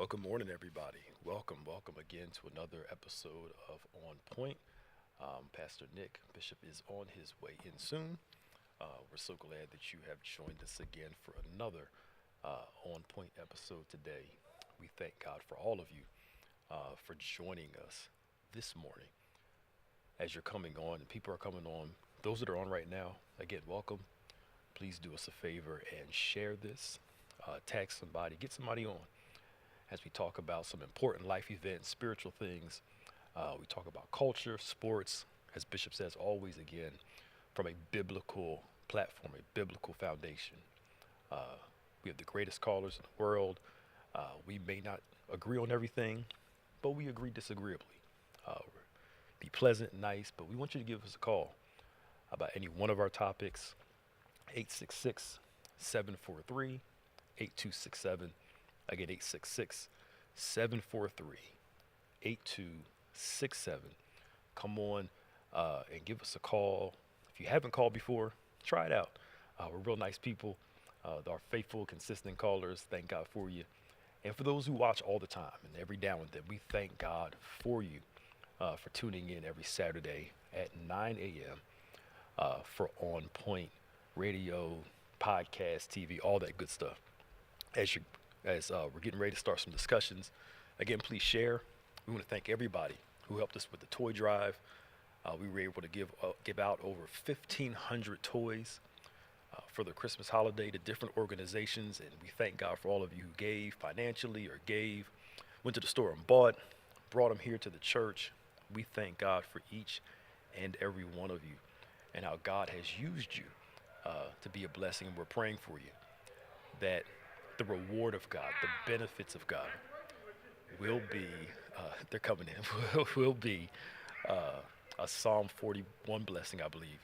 Well, good morning, everybody. Welcome again to another episode of On Point. Pastor Nick Bishop is on his way in soon. We're so glad that you have joined us again for another On Point episode today. We thank God for all of you for joining us this morning. As you're coming on, and people are coming on, those that are on right now, again, welcome. Please do us a favor and share this. Tag somebody, get somebody on as we talk about some important life events, spiritual things. We talk about culture, sports, as Bishop says, always again, from a biblical platform, a biblical foundation. We have the greatest callers in the world. We may not agree on everything, but we agree disagreeably. Be pleasant, nice, but we want you to give us a call about any one of our topics. 866-743-8267. Again, 866-743-8267. Come on and give us a call. If you haven't called before, try it out. We're real nice people. Our faithful, consistent callers, thank God for you. And for those who watch all the time and every now and then, we thank God for you for tuning in every Saturday at 9 a.m. For On Point Radio, podcast, TV, all that good stuff. As we're getting ready to start some discussions, again, please share. We want to thank everybody who helped us with the toy drive. We were able to give out over 1,500 toys for the Christmas holiday to different organizations, and we thank God for all of you who gave financially or went to the store and brought them here to the church. We thank God for each and every one of you and how God has used you to be a blessing. And we're praying for you that the reward of God, the benefits of God will be, they're coming in, will be a Psalm 41 blessing, I believe,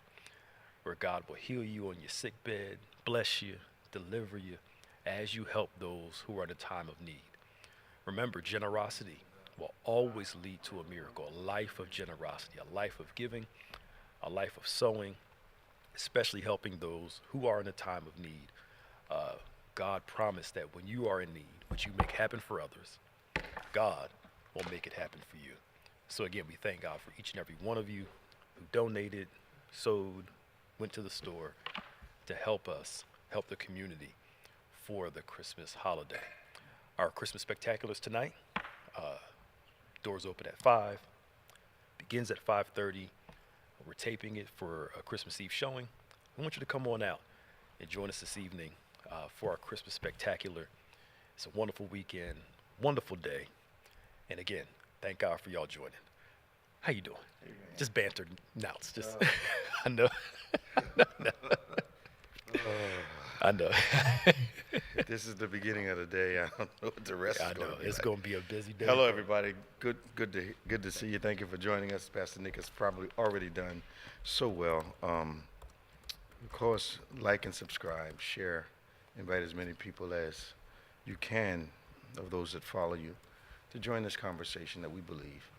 where God will heal you on your sick bed, bless you, deliver you as you help those who are in a time of need. Remember, generosity will always lead to a miracle, a life of generosity, a life of giving, a life of sowing, especially helping those who are in a time of need. God promised that when you are in need, what you make happen for others, God will make it happen for you. So again, we thank God for each and every one of you who donated, sowed, went to the store to help us, help the community for the Christmas holiday. Our Christmas spectaculars tonight, doors open at 5, begins at 5:30. We're taping it for a Christmas Eve showing. We want you to come on out and join us this evening for our Christmas spectacular. It's a wonderful weekend, wonderful day. And again, thank God for y'all joining. How you doing? Hey, man. Just banter nouts. Just I know. I know. This is the beginning of the day. I don't know what the rest is I going know. to be It's like. going to be a busy day. Hello, everybody. Good to see you. Thank you for joining us. Pastor Nick has probably already done so well. Of course, like and subscribe, share, invite as many people as you can of those that follow you to join this conversation that we believe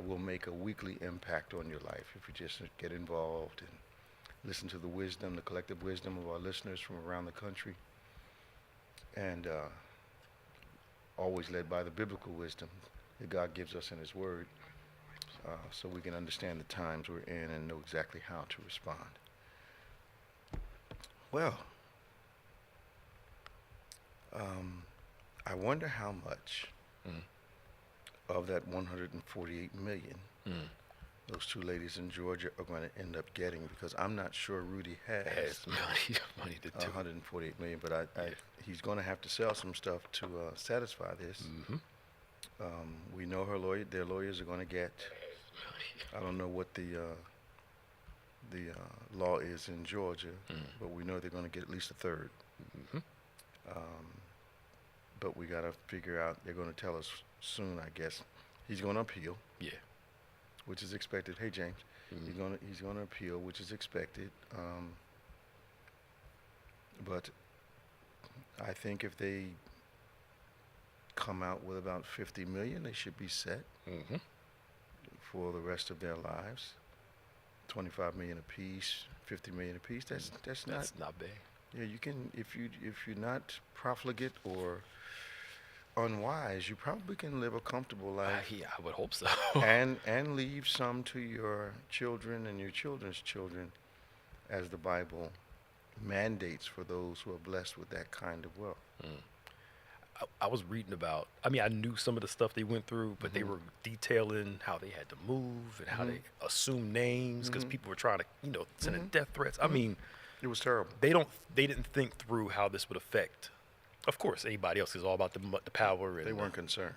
will make a weekly impact on your life if you just get involved and listen to the wisdom, the collective wisdom of our listeners from around the country, and always led by the biblical wisdom that God gives us in His Word, so we can understand the times we're in and know exactly how to respond. Well, I wonder how much of that 148 million those two ladies in Georgia are going to end up getting, because I'm not sure Rudy has money to do. 148 million, but he's going to have to sell some stuff to satisfy this. We know their lawyers are going to get, I don't know what the law is in Georgia, but we know they're going to get at least a third. But we got to figure out, they're going to tell us soon, I guess. He's going to appeal. Yeah. Which is expected. Hey, James. He's going to appeal, which is expected. But I think if they come out with about 50 million, they should be set for the rest of their lives. 25 million apiece, 50 million apiece. That's not bad. Yeah, you can, if you're not profligate or unwise, you probably can live a comfortable life Yeah, I would hope so. and leave some to your children and your children's children, as the Bible mandates for those who are blessed with that kind of wealth. Mm. I was reading about, I mean, I knew some of the stuff they went through, but they were detailing how they had to move and how they assumed names because people were trying to, send in death threats. I mean, It was terrible. they didn't think through how this would affect, of course, anybody else is all about the power. And They weren't concerned.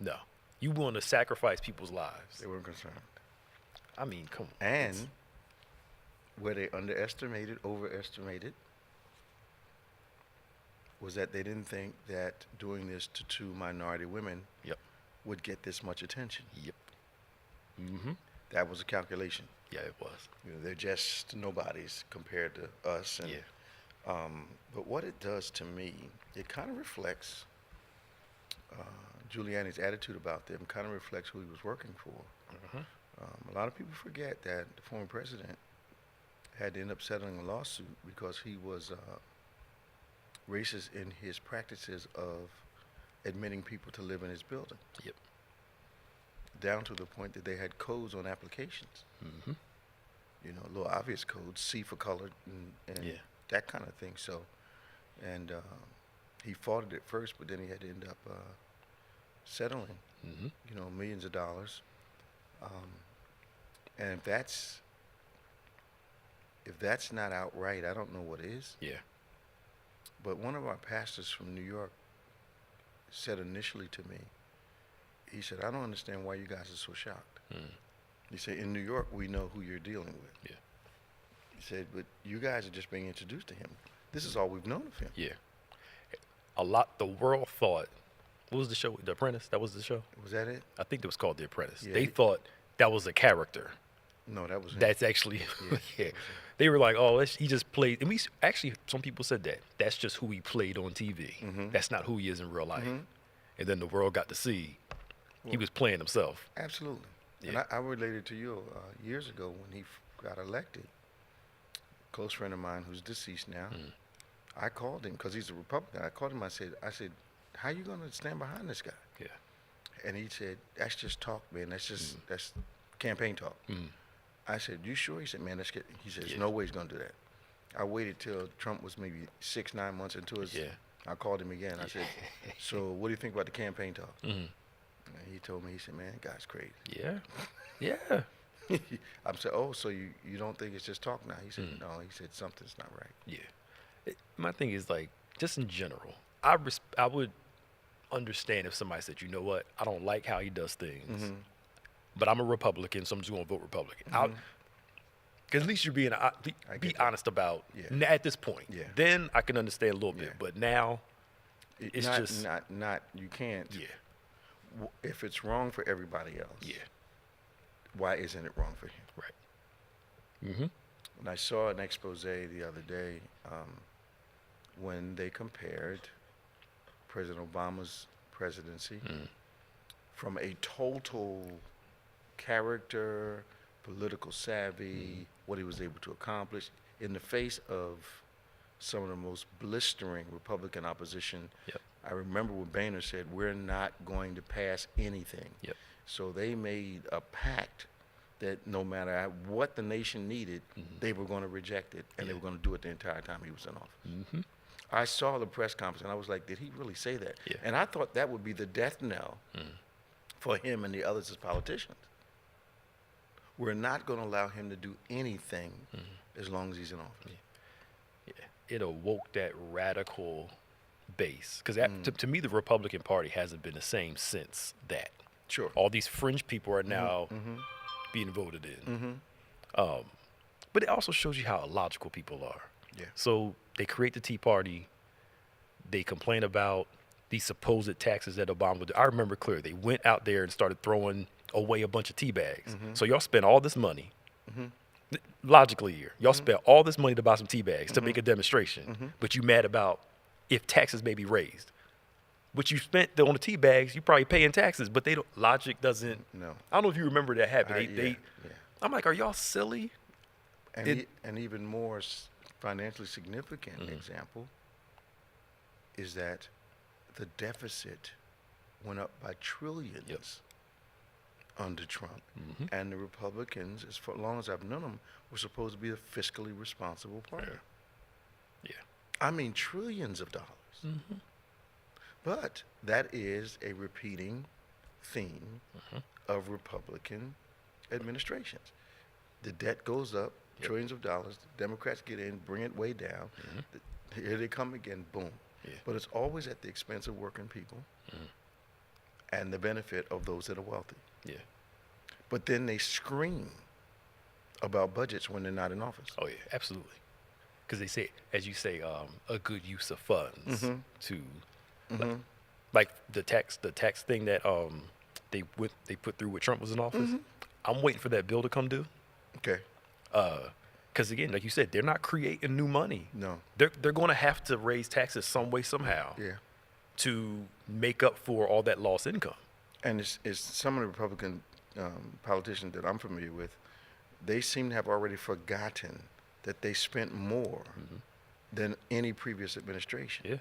No. You want to sacrifice people's lives. They weren't concerned. I mean, come on. And where they overestimated, was that they didn't think that doing this to two minority women Yep. would get this much attention. Yep. Mm-hmm. That was a calculation. Yeah, it was. They're just nobodies compared to us. And, but what it does to me, it kind of reflects Giuliani's attitude about them. Kind of reflects who he was working for. A lot of people forget that the former president had to end up settling a lawsuit because he was racist in his practices of admitting people to live in his building. Yep. Down to the point that they had codes on applications. Mm-hmm. Little obvious codes, C for colored and that kind of thing. So, and he fought it at first, but then he had to end up settling, millions of dollars. And if that's not outright, I don't know what is. Yeah. But one of our pastors from New York said initially to me, he said, I don't understand why you guys are so shocked. He said, in New York, we know who you're dealing with. Yeah. He said, but you guys are just being introduced to him. This is all we've known of him. Yeah. The world thought, what was the show? The Apprentice? That was the show? Was that it? I think it was called The Apprentice. Yeah. They thought that was a character. No, that was him. That's actually, yeah. They were like, oh, he just played. And some people said that. That's just who he played on TV. That's not who he is in real life. And then the world got to see he was playing himself. Absolutely. Yeah. And I related to you years ago when he got elected. A close friend of mine who's deceased now, I called him because he's a Republican. I called him. I said, how you going to stand behind this guy? Yeah. And he said, that's just talk, man. That's campaign talk. I said, you sure? He said, man, let's get. He said, there's no way he's going to do that. I waited till Trump was maybe 6-9 months into his. Yeah. I called him again. I said, so what do you think about the campaign talk? And he told me, he said, man, that guy's crazy. Yeah. Yeah. I said, oh, so you don't think it's just talk now? He said, no. He said, something's not right. Yeah. My thing is, like, just in general, I would understand if somebody said, you know what, I don't like how he does things, but I'm a Republican, so I'm just going to vote Republican. Because at least you're being be honest about at this point. Yeah. Then I can understand a little bit, but now it's not you can't. Yeah. If it's wrong for everybody else, why isn't it wrong for him? Right. And I saw an expose the other day when they compared President Obama's presidency from a total character, political savvy, what he was able to accomplish in the face of some of the most blistering Republican opposition. Yep. I remember when Boehner said, we're not going to pass anything. Yep. So they made a pact that no matter what the nation needed, they were going to reject it, and they were going to do it the entire time he was in office. I saw the press conference, and I was like, did he really say that? Yeah. And I thought that would be the death knell for him and the others as politicians. We're not going to allow him to do anything as long as he's in office. Yeah. It awoke that radical base. Because to me, the Republican Party hasn't been the same since that. Sure. All these fringe people are now being voted in. But it also shows you how illogical people are. Yeah. So they create the Tea Party. They complain about these supposed taxes that Obama would do. I remember clearly. They went out there and started throwing away a bunch of tea bags. So y'all spent all this money. Logically here. Y'all spent all this money to buy some tea bags to make a demonstration. But you mad about if taxes may be raised. What you spent on the tea bags, you probably paying taxes, but they don't. Logic doesn't. No. I don't know if you remember that happened. Yeah. I'm like, are y'all silly? And even more financially significant example is that the deficit went up by trillions under Trump. And the Republicans, as long as I've known them, were supposed to be the fiscally responsible party. Yeah. I mean, trillions of dollars. But that is a repeating theme of Republican administrations. The debt goes up, trillions of dollars. The Democrats get in, bring it way down. Here they come again, boom. But it's always at the expense of working people and the benefit of those that are wealthy. But then they scream about budgets when they're not in office. Oh yeah, absolutely. Because they say, as you say, a good use of funds to, like the tax thing that they put through when Trump was in office. I'm waiting for that bill to come due. Okay. Because again, like you said, they're not creating new money. No. They're going to have to raise taxes some way, somehow. To make up for all that lost income. And it's some of the Republican politicians that I'm familiar with, they seem to have already forgotten that they spent more than any previous administration.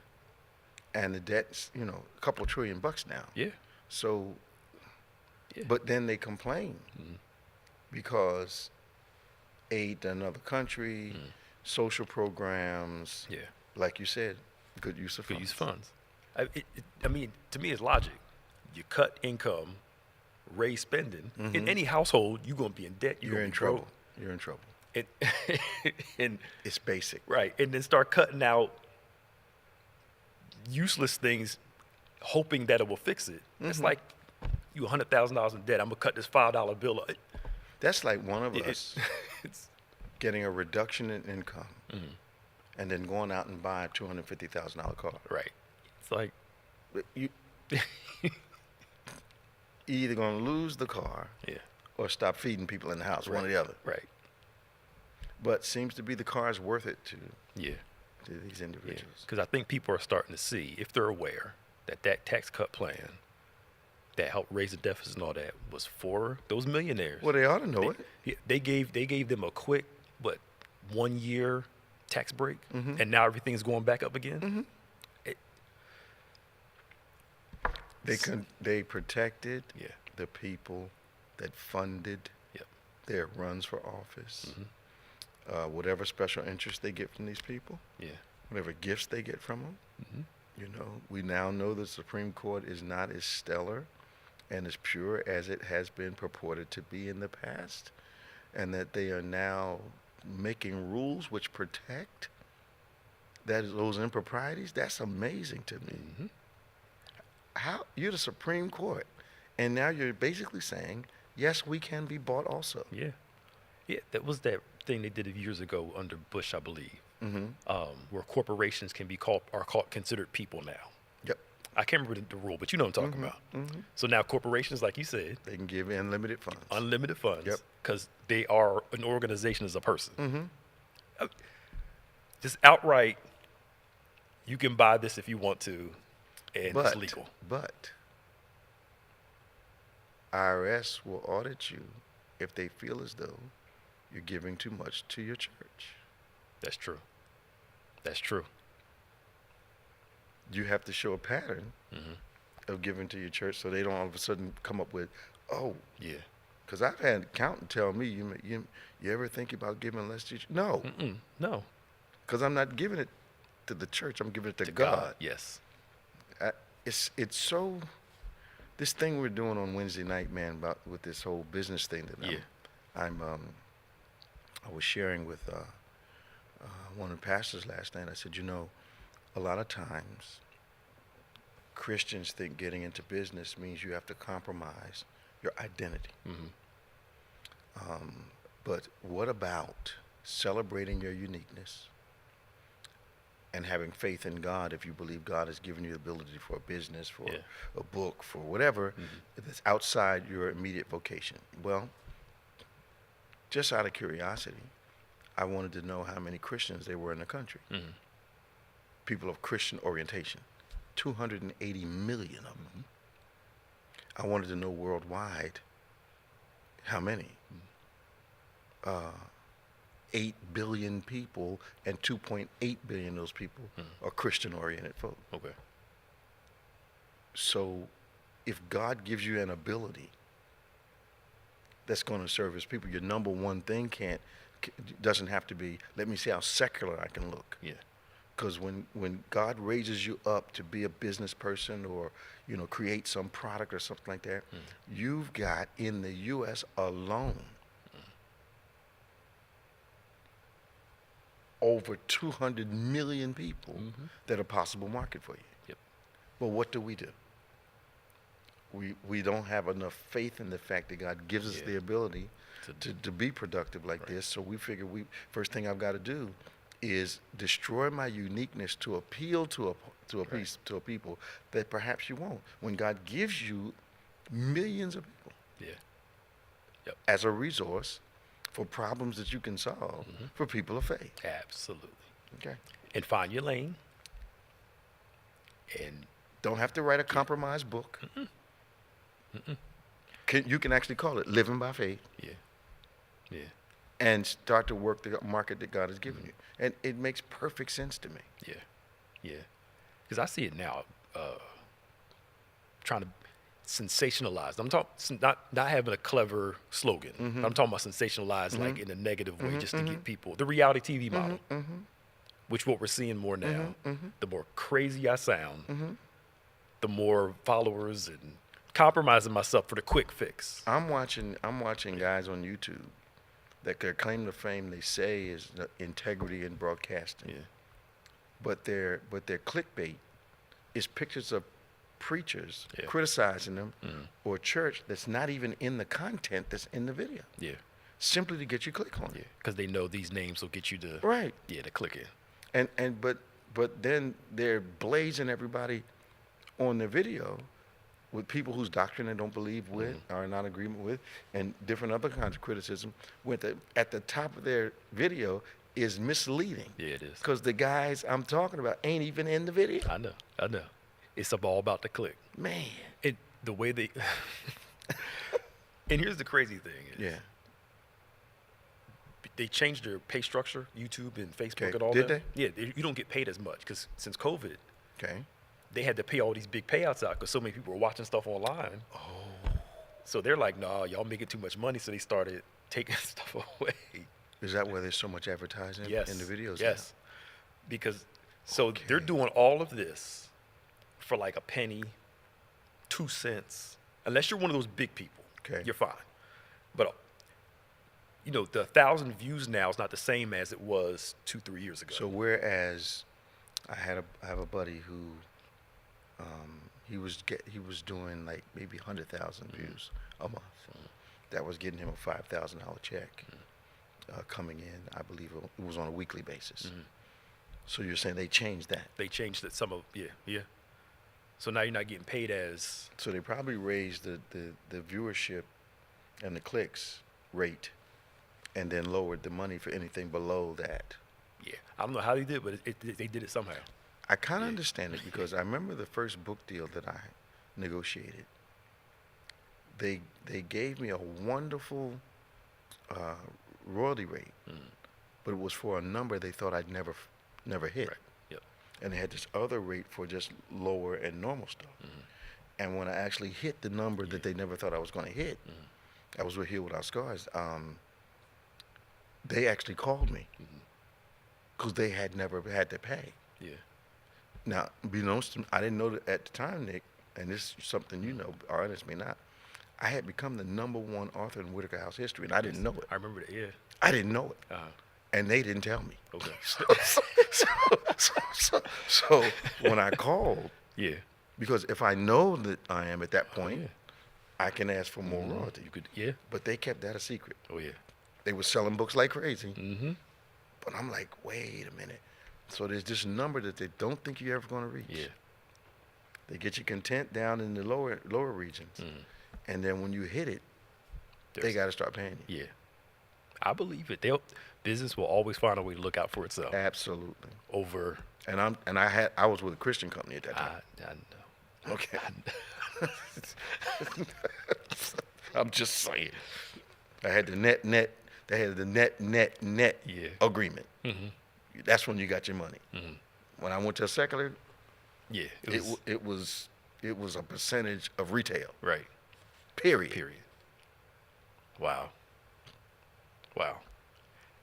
And the debt's, a couple $1 trillion now. So, but then they complain because aid to another country, social programs, like you said, good use of funds. Good use of funds. I mean, to me, it's logic. You cut income, raise spending. In any household, you're going to be in debt. You're in trouble. You're in trouble. And it's basic. Right. And then start cutting out useless things, hoping that it will fix it. It's like you $100,000 in debt. I'm going to cut this $5 bill. That's like one of us getting a reduction in income and then going out and buying a $250,000 car. Right. It's like you either going to lose the car or stop feeding people in the house, one or the other. Right. But seems to be the car is worth it to these individuals. Because I think people are starting to see, if they're aware, that tax cut plan that helped raise the deficit and all that was for those millionaires. Well, they ought to know it. They gave them a quick, 1 year tax break, and now everything's going back up again. They protected the people that funded their runs for office. Whatever special interest they get from these people, whatever gifts they get from them. We now know the Supreme Court is not as stellar and as pure as it has been purported to be in the past, and that they are now making rules which protect those improprieties. That's amazing to me. How you're the Supreme Court, and now you're basically saying, yes, we can be bought also. That was that thing they did years ago under Bush, I believe, where corporations are considered people now. I can't remember the rule, but you know what I'm talking about. So now corporations, like you said, they can give unlimited funds. Unlimited funds, because they are an organization as a person. Just outright, you can buy this if you want to, and it's legal. But IRS will audit you if they feel as though you're giving too much to your church. That's true. That's true. You have to show a pattern of giving to your church, so they don't all of a sudden come up with, because I've had an accountant tell me, you ever think about giving less to your church? No. No. Because I'm not giving it to the church, I'm giving it to God. Yes. It's so, this thing we're doing on Wednesday night, man, with this whole business thing that I was sharing with one of the pastors last night. I said, a lot of times Christians think getting into business means you have to compromise your identity. But what about celebrating your uniqueness and having faith in God if you believe God has given you the ability for a business, for a book, for whatever that's outside your immediate vocation? Well, just out of curiosity, I wanted to know how many Christians there were in the country. People of Christian orientation, 280 million of them. I wanted to know worldwide how many. 8 billion people, and 2.8 billion of those people are Christian-oriented folk. So if God gives you an ability that's going to serve his people, your number one thing doesn't have to be, let me see how secular I can look. Yeah. Because when God raises you up to be a business person or, create some product or something like that, you've got in the U.S. alone over 200 million people that are possible market for you. Yep. But what do? We don't have enough faith in the fact that God gives us the ability to be productive like this. So we figure first thing I've got to do is destroy my uniqueness to appeal to a people that perhaps you won't. When God gives you millions of people as a resource for problems that you can solve for people of faith. Absolutely. Okay. And find your lane. And don't have to write a compromise book. You can actually call it Living by Faith. Yeah. And start to work the market that God has given you. And it makes perfect sense to me. Yeah. Because I see it now, trying to sensationalize. I'm talking not having a clever slogan. I'm talking about sensationalize like in a negative way, just to get people. The reality TV model, which what we're seeing more now. The more crazy I sound, the more followers and compromising myself for the quick fix. I'm watching guys on YouTube that their claim to fame they say is the integrity in broadcasting. Yeah. But their clickbait is pictures of preachers criticizing them or a church that's not even in the content that's in the video. Yeah. Simply to get you click on it. Because they know these names will get you to to click in. But then they're blazing everybody on the video with people whose doctrine they don't believe with, are not in agreement with, and different other kinds of criticism, at the top of their video is misleading. Yeah, it is. Because the guys I'm talking about ain't even in the video. I know. It's all about the click. Man. The way they... And here's the crazy thing. Is they changed their pay structure, YouTube and Facebook and all that. Did they? Yeah, you don't get paid as much because since COVID, okay, they had to pay all these big payouts out because so many people were watching stuff online. Oh. So they're like, nah, y'all making too much money. So they started taking stuff away. Is that why there's so much advertising in the videos? Yes. Because they're doing all of this for like a penny, 2 cents. Unless you're one of those big people, you're fine. But the 1,000 views now is not the same as it was 2-3 years ago. So whereas I have a buddy who he was doing like maybe 100,000 views a month. That was getting him a $5,000 check coming in. I believe it was on a weekly basis. So you're saying they changed that? They changed it. Yeah. So now you're not getting paid as. So they probably raised the viewership and the clicks rate, and then lowered the money for anything below that. Yeah, I don't know how they did, but they did it somehow. I kind of understand it because I remember the first book deal that I negotiated. They gave me a wonderful royalty rate, but it was for a number they thought I'd never hit. Right. Yep. And they had this other rate for just lower and normal stuff. And when I actually hit the number that they never thought I was going to hit, I was with Heal Without Scars. They actually called me because they had never had to pay. Yeah. Now, I didn't know that at the time, Nick, and this is something you know, or honest may not. I had become the #1 author in Whitaker House history, and I didn't know it. I remember that. Yeah. I didn't know it, and they didn't tell me. Okay. So when I called, because if I know that I am at that point, I can ask for more royalty. You could, But they kept that a secret. Oh yeah. They were selling books like crazy. But I'm like, wait a minute. So there's this number that they don't think you're ever going to reach. Yeah. They get you content down in the lower regions, and then when you hit it, they got to start paying you. Yeah. I believe it. Business will always find a way to look out for itself. Absolutely. Over. And I was with a Christian company at that time. I know. Okay. I'm just saying. I had the net. They had the net agreement. That's when you got your money. When I went to a secular, it was It was a percentage of retail. Right. Period. Period. Wow. Wow.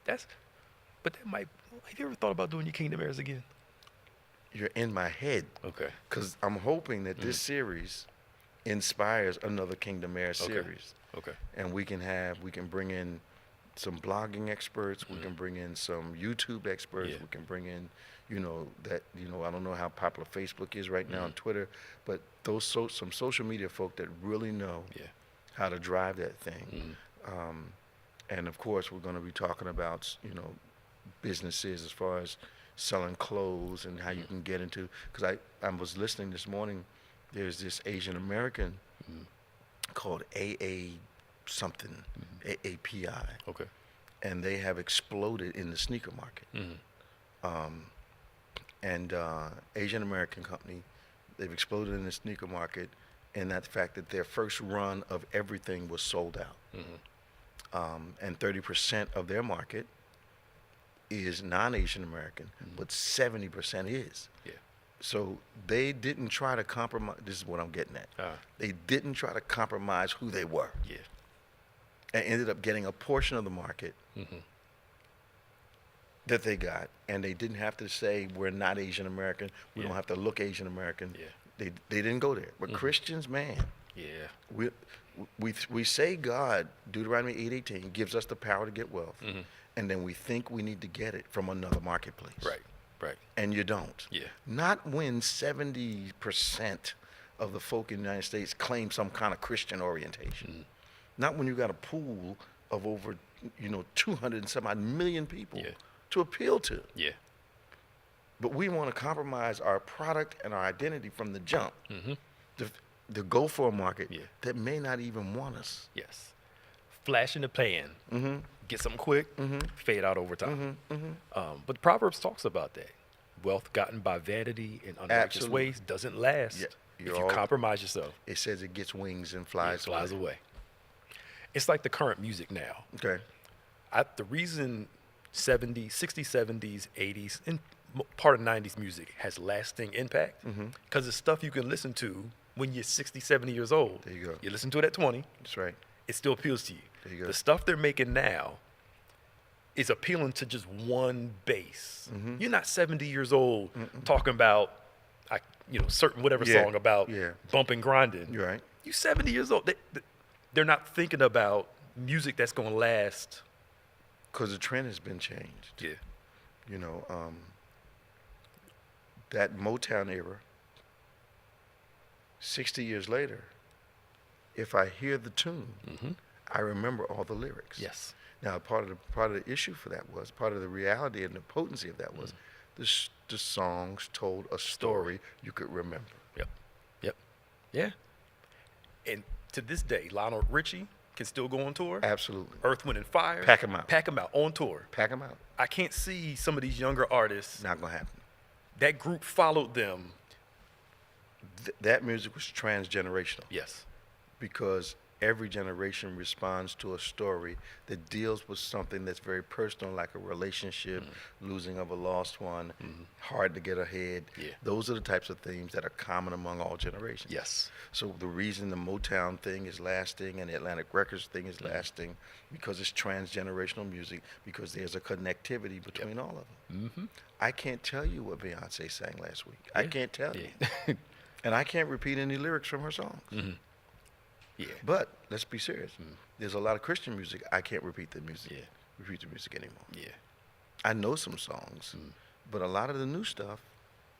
But that might. Have you ever thought about doing your Kingdom Heirs again? You're in my head. Okay. Because I'm hoping that this series inspires another Kingdom Heirs Okay. series. Okay. And we can bring in some blogging experts. We can bring in some YouTube experts. Yeah. We can bring in, I don't know how popular Facebook is right now and Twitter, but some social media folk that really know how to drive that thing. And of course, we're going to be talking about, businesses as far as selling clothes and how you can get into, because I was listening this morning, there's this Asian American called AA something, AAPI. Okay. And they have exploded in the sneaker market. Asian American company, they've exploded in the sneaker market, and that fact that their first run of everything was sold out. And 30% of their market is non-Asian American, but 70% is. Yeah. So they didn't try to compromise. This is what I'm getting at. They didn't try to compromise who they were. Yeah. And ended up getting a portion of the market that they got, and they didn't have to say we're not Asian American. We don't have to look Asian American. Yeah. They didn't go there. But Christians, man, Yeah. we say God, Deuteronomy 8:18, gives us the power to get wealth, and then we think we need to get it from another marketplace. Right. Right. And you don't. Yeah. Not when 70% of the folk in the United States claim some kind of Christian orientation. Not when you got a pool of over, 200 and some odd million people to appeal to. Yeah. But we want to compromise our product and our identity from the jump to go for a market that may not even want us. Yes. Flash in the pan. Get something quick, fade out over time. But Proverbs talks about that. Wealth gotten by vanity and unrighteous Absolutely. ways doesn't last if you compromise yourself. It says it gets wings and It flies away. It's like the current music now. Okay. The reason 60s, 70s, 80s, and part of 90s music has lasting impact because it's stuff you can listen to when you're 60, 70 years old. There you go. You listen to it at 20. That's right. It still appeals to you. There you go. The stuff they're making now is appealing to just one base. You're not 70 years old talking about, certain whatever song about bumping, grinding. You're right. You're 70 years old. They're not thinking about music that's going to last. Because the trend has been changed. Yeah. That Motown era, 60 years later, if I hear the tune, I remember all the lyrics. Yes. Now, part of the issue for that was, part of the reality and the potency of that was, the songs told a story you could remember. Yep. Yeah. And to this day, Lionel Richie can still go on tour. Absolutely. Earth, Wind, and Fire. Pack 'em out. Pack 'em out on tour. Pack them out. I can't see some of these younger artists. Not going to happen. That group followed them. That music was transgenerational. Yes. Because every generation responds to a story that deals with something that's very personal, like a relationship, losing of a lost one, hard to get ahead. Yeah. Those are the types of themes that are common among all generations. Yes. So the reason the Motown thing is lasting and the Atlantic Records thing is lasting, because it's transgenerational music, because there's a connectivity between all of them. I can't tell you what Beyonce sang last week. I can't tell you. And I can't repeat any lyrics from her songs. Yeah. But let's be serious. There's a lot of Christian music. I can't repeat the music. Yeah. Repeat the music anymore. Yeah. I know some songs, but a lot of the new stuff,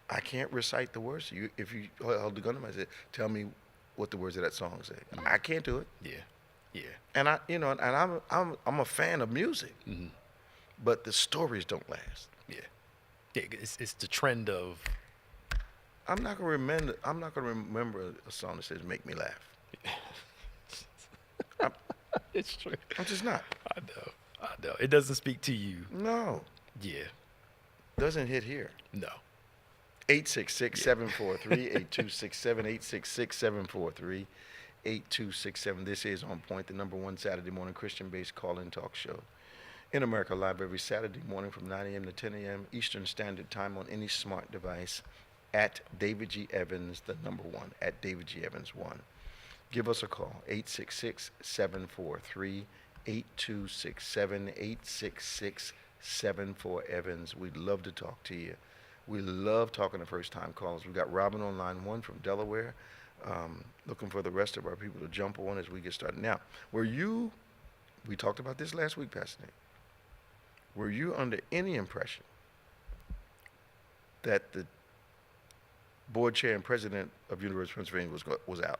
I can't recite the words. If you hold the gun to my head, tell me what the words of that song say. I can't do it. Yeah. Yeah. And I'm a fan of music, but the stories don't last. Yeah. Yeah. It's the trend of. I'm not gonna remember a song that says "Make Me Laugh." It's true. I'm just not. I know. It doesn't speak to you. No. Yeah. Doesn't hit here. No. 866-743-8267, 866-743-8267. This is On Point, the #1 Saturday morning Christian-based call-in talk show in America, live every Saturday morning from 9 a.m. to 10 a.m. Eastern Standard Time on any smart device. at David G. Evans, the number 1, at David G. Evans 1. Give us a call, 866-743-8267, 866-74 Evans. We'd love to talk to you. We love talking to first-time callers. We've got Robin on line 1 from Delaware, looking for the rest of our people to jump on as we get started. Now, we talked about this last week, Pastor Nick. Were you under any impression that the board chair and president of University of Pennsylvania was out?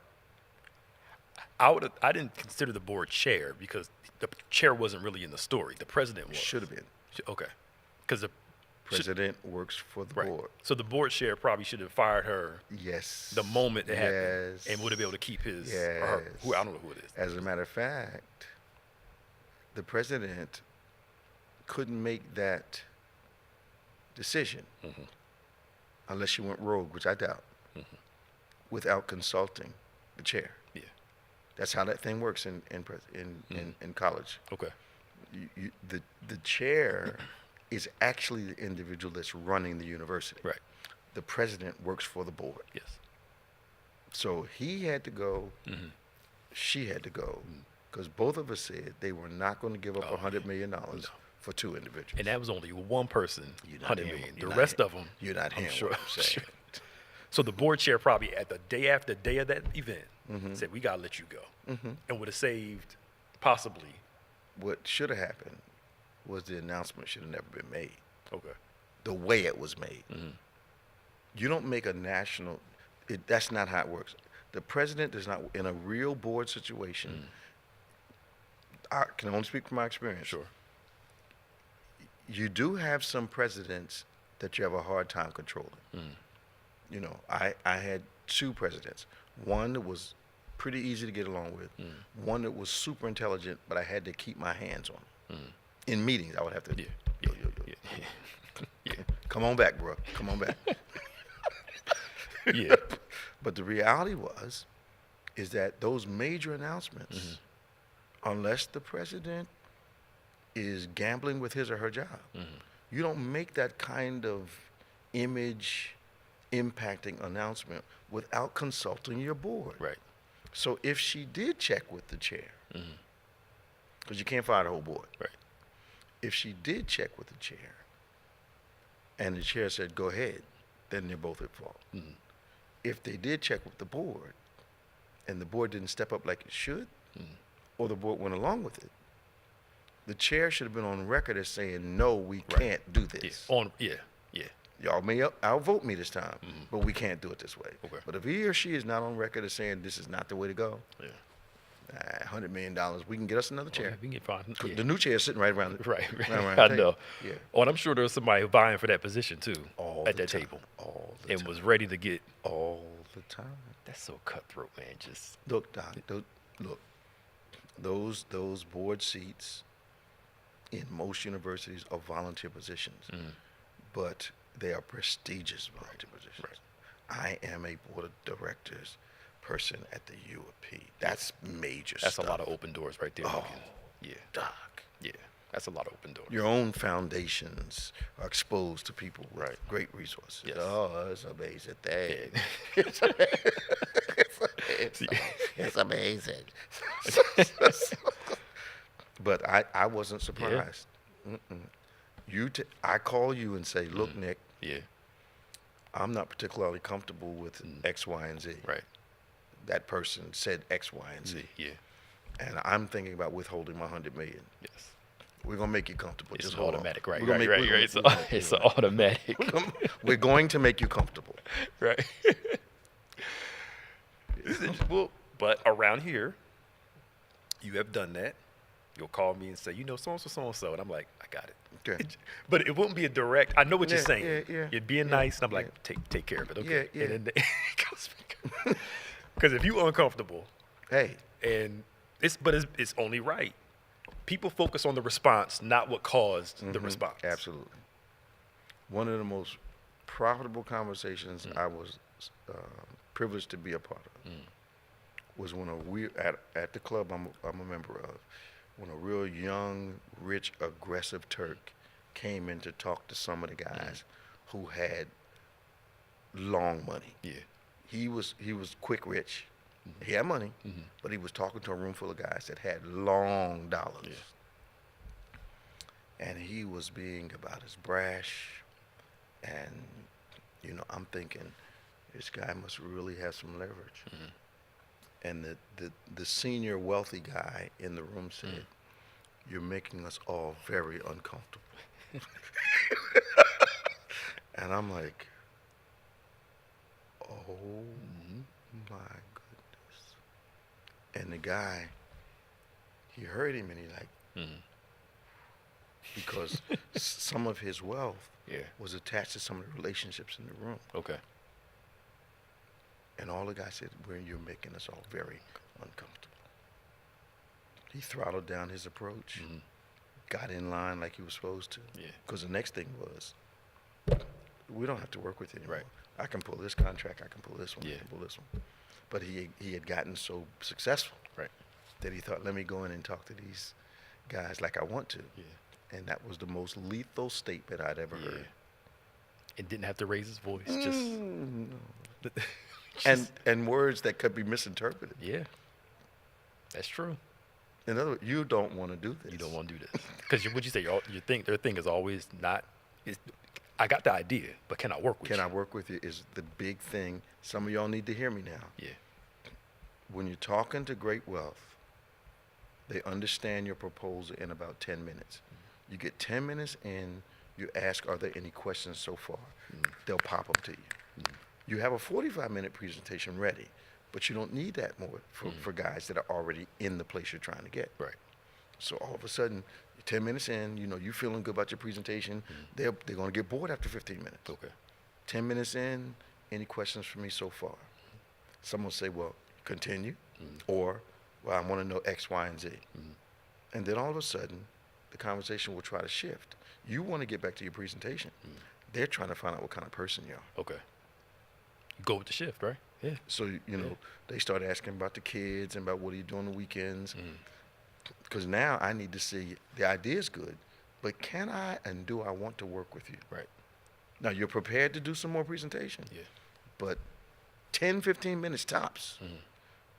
I didn't consider the board chair because the chair wasn't really in the story. The president was. Should have been. Okay. Because the president works for the board. So the board chair probably should have fired her. Yes. The moment it happened, and would have been able to keep his. Or her, who I don't know who it is. As a matter of fact, the president couldn't make that decision unless she went rogue, which I doubt, without consulting the chair. Yeah. That's how that thing works in college. Okay. The chair is actually the individual that's running the university. Right. The president works for the board. Yes. So he had to go. She had to go, because both of us said they were not going to give up $100 million for 2 individuals. And that was only one person, $100 million. The rest of them, you're not hearing sure. what I'm saying. So the board chair probably at the day after day of that event said, we got to let you go. And would have saved possibly. What should have happened was the announcement should have never been made. Okay. The way it was made. You don't make a national, that's not how it works. The president does not, in a real board situation, I can only speak from my experience. Sure. You do have some presidents that you have a hard time controlling. You know, I had 2 presidents. One that was pretty easy to get along with. One that was super intelligent, but I had to keep my hands on. In meetings, I would have to. Yeah. Come on back, bro. Come on back. Yeah. But the reality is that those major announcements, unless the president is gambling with his or her job, you don't make that kind of image impacting announcement without consulting your board. Right. So if she did check with the chair, because you can't fire the whole board. Right. If she did check with the chair and the chair said, go ahead, then they're both at fault. If they did check with the board and the board didn't step up like it should, or the board went along with it, the chair should have been on record as saying, no, we can't do this. Y'all may outvote me this time, but we can't do it this way. Okay. But if he or she is not on record as saying this is not the way to go, $100 million, we can get us another chair. We can get fine. The new chair is sitting right around Right. around I the know. table. Yeah. Oh, and I'm sure there was somebody vying for that position too at the that time. table. All the And time. was ready to get. All the time. That's so cutthroat, man. Just Look, Doc, look, those board seats in most universities are volunteer positions, but they are prestigious volunteer positions. Right. I am a board of directors person at the U of P. That's major that's stuff. a lot of open doors right there. Oh, Yeah. Doc. Yeah. That's a lot of open doors. Your own foundations are exposed to people with great resources. Yes. Oh, it's an amazing thing. It's amazing. But I wasn't surprised. I call you and say, look, Nick, I'm not particularly comfortable with X, Y, and Z. Right. That person said X, Y, and Z. Yeah. And I'm thinking about withholding my $100 million. Yes. We're gonna make you comfortable. It's Just hold on. automatic, right? We're gonna Right. make- Right. we're gonna- It's automatic. We're going to make you comfortable. Right. Well, but around here, you have done that. You'll call me and say, you know, so-and-so, and I'm like, I got it. Okay. But it won't be a direct. I know what you're saying. yeah, You're being nice, and I'm like, take care of it. Okay. Yeah. And then because if you're uncomfortable, Hey, and it's only right. People focus on the response, not what caused the response. absolutely. One of the most profitable conversations I was privileged to be a part of was when at the club I'm a member of, when a real young, rich, aggressive Turk came in to talk to some of the guys who had long money. Yeah. He was quick rich. He had money, Mm-hmm. but he was talking to a room full of guys that had long dollars. Yeah. And he was being about as brash, and I'm thinking, this guy must really have some leverage. Mm-hmm. And the senior wealthy guy in the room said, "You're making us all very uncomfortable." And I'm like, oh my goodness. And the guy, he heard him and he like, because some of his wealth was attached to some of the relationships in the room. Okay. And all the guy said, "You're making us all very uncomfortable." He throttled down his approach, got in line like he was supposed to. Yeah. Because the next thing was, we don't have to work with you anymore. Right. I can pull this contract, I can pull this one, Yeah. I can pull this one. But he had gotten so successful Right. that he thought, let me go in and talk to these guys like I want to. Yeah. And that was the most lethal statement I'd ever heard. And didn't have to raise his voice. Just. And words that could be misinterpreted. Yeah. That's true. In other words, you don't want to do this. You don't want to do this because what you say, their thing is always not. I got the idea, but can I work with you? Can I work with you is the big thing. Some of y'all need to hear me now. Yeah. When you're talking to great wealth, they understand your proposal in about 10 minutes. You get 10 minutes in, you ask, are there any questions so far? They'll pop them to you. You have a 45-minute presentation ready, but you don't need that more for guys that are already in the place you're trying to get. Right. So all of a sudden, 10 minutes in, you feeling good about your presentation. They're going to get bored after 15 minutes. Okay. 10 minutes in, any questions for me so far? Someone will say, well, continue, or, well, I want to know X, Y, and Z. And then all of a sudden, the conversation will try to shift. You want to get back to your presentation. They're trying to find out what kind of person you are. Okay. Go with the shift, right? Yeah. So, they start asking about the kids and about what are you doing on the weekends. Because now I need to see the idea is good, but can I and do I want to work with you? Right. Now, you're prepared to do some more presentation. Yeah. But 10, 15 minutes tops.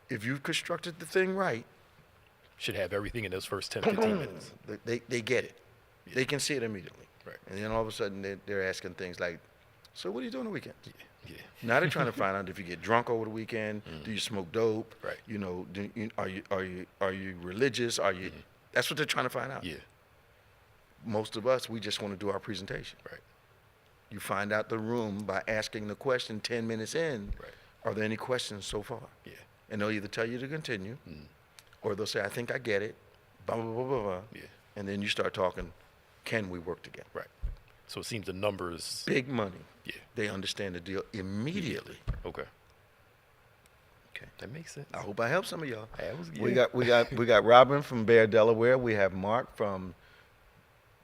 If you've constructed the thing right, should have everything in those first 10, 15 minutes. They get it. Yeah. They can see it immediately. Right. And then all of a sudden they're asking things like, so what are you doing on the weekends? Yeah. Now they're trying to find out if you get drunk over the weekend. Do you smoke dope? Right. Are you religious? Are you? That's what they're trying to find out. Yeah. Most of us, we just want to do our presentation. Right. You find out the room by asking the question 10 minutes in. Right. Are there any questions so far? Yeah. And they'll either tell you to continue, or they'll say, I think I get it. Blah blah blah blah blah. Yeah. And then you start talking. Can we work together? Right. So it seems the numbers. Big money. Yeah. They understand the deal immediately. Okay. Okay. That makes sense. I hope I help some of y'all. That was good. We got Robin from Bear, Delaware. We have Mark from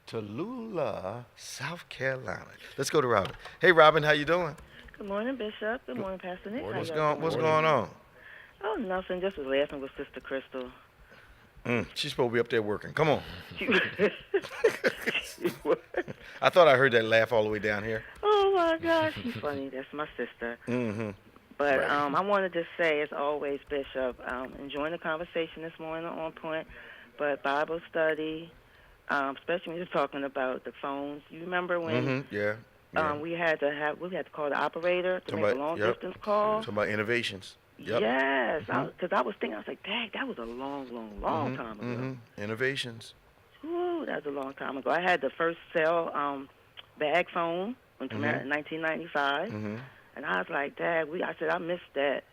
Tallulah, South Carolina. Let's go to Robin. Hey, Robin, how you doing? Good morning, Bishop. Good morning, Pastor Nick. Morning. What's going on? Oh, nothing. Just was laughing with Sister Crystal. She's supposed to be up there working. Come on. She I thought I heard that laugh all the way down here. Oh, my gosh. She's funny. That's my sister. But I wanted to say, as always, Bishop, enjoying the conversation this morning on Point, but Bible study, especially when you're talking about the phones. You remember when we had to call the operator to make a long-distance call? Talking about innovations. Yep. Yes, because I was thinking, I was like, dang, that was a long time ago. Innovations. Ooh, that was a long time ago. I had the first cell bag phone when came out in 1995, and I was like, dang, I said, I missed that.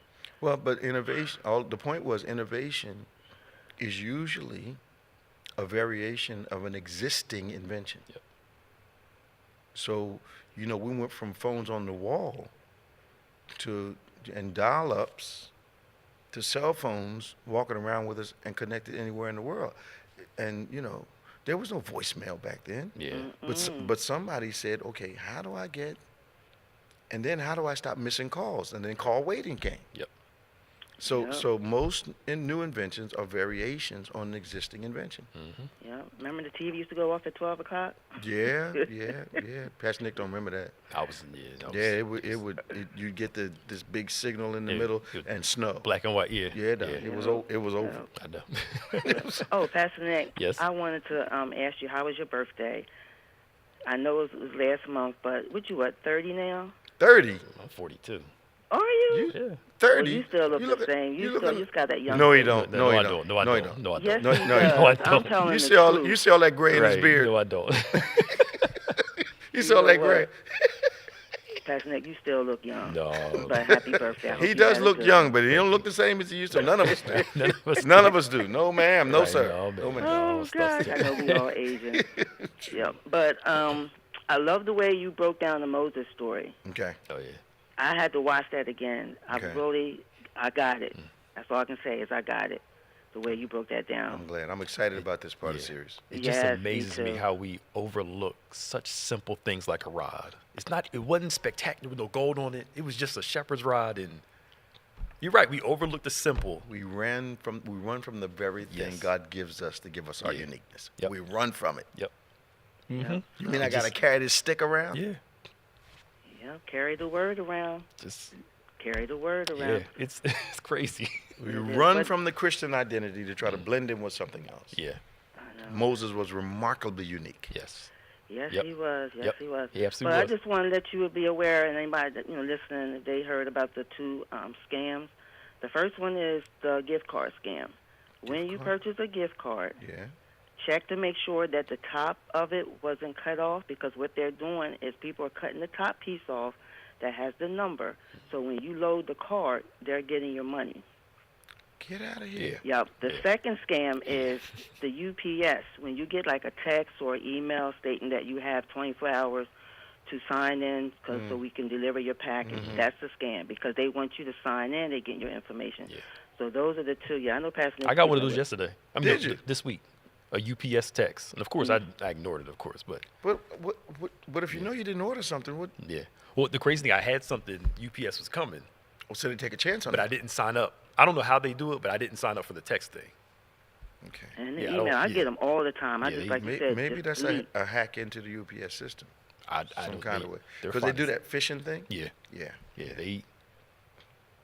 Well, but innovation, the point was innovation is usually a variation of an existing invention. Yep. So, we went from phones on the wall and dial-ups to cell phones walking around with us and connected anywhere in the world. And, there was no voicemail back then. Yeah. But somebody said, okay, how do I stop missing calls? And then call waiting came. Yep. So most new inventions are variations on an existing invention. Mm-hmm. Yeah. Remember the TV used to go off at 12 o'clock? Yeah. Pastor Nick don't remember that. You'd get this big signal in the middle and snow. Black and white, yeah. Yeah, it was over. I know. Oh, Pastor Nick. Yes. I wanted to ask you, how was your birthday? I know it was last month, but what, 30 now? 30? I'm 42. Are you? Yeah. 30? Well, you still look the same. You just got that young. No, he face. don't. No, I don't. Yes, No, he he does. don't. I'm telling You the see all that gray in his Right. beard. No, I don't. You see all know that what? gray. Pastor Nick, you still look young. No. But happy birthday. I hope He you does had a look good young, one. but he don't look the same as he used to. None of us do. None None of us do. No, ma'am. No, Right, sir. no, man. No, ma'am. Oh gosh, I know we all aging. Yeah, but I love the way you broke down the Moses story. Okay. Oh, yeah. I had to watch that again. Okay. I got it. That's all I can say is I got it. The way you broke that down. I'm glad. I'm excited about this part of the series. It Yes, just me amazes me too. how we overlook such simple things like a rod. It wasn't spectacular with no gold on it. It was just a shepherd's rod, and you're right. We overlook the simple. We run from the very thing Yes. God gives us to give us our uniqueness. Yep. We run from it. Yep. Yep. You mean I got to carry this stick around? Yeah. Yeah, carry the word around. Just Carry the word yeah. around. It's crazy. We Yeah, run but- from the Christian identity to try to blend in with something else. Yeah. I know. Moses was remarkably unique. Yes. Yes, Yep. he was. Yes, Yep. he was. He absolutely But I was. just want to let you be aware, and anybody that listening, if they heard about the two scams. The first one is the gift card scam. When you purchase a gift card, Yeah. check to make sure that the top of it wasn't cut off, because what they're doing is people are cutting the top piece off that has the number. So when you load the card, they're getting your money. Get out of here. Yep. The second scam is the UPS. When you get like a text or email stating that you have 24 hours to sign in so we can deliver your package, that's a scam, because they want you to sign in, they get your information. Yeah. So those are the two. Yeah, I know Pastor Nick. I got one of you those know yesterday. Did you? This week. A UPS text. And of course, I ignored it, of course. But But if you know you didn't order something, what? yeah. Well, the crazy thing, I had something, UPS was coming, Well, so they take a chance on but it. I didn't sign up. I don't know how they do it, but I didn't sign up for the text thing. Okay. And the Yeah, I email, don't- I yeah. get them all the time. I Yeah, just, they- like you said, Maybe just that's delete. a hack into the UPS system. I Some don't kind of way. they're Because they fine. do that phishing thing. Yeah. Yeah. Yeah,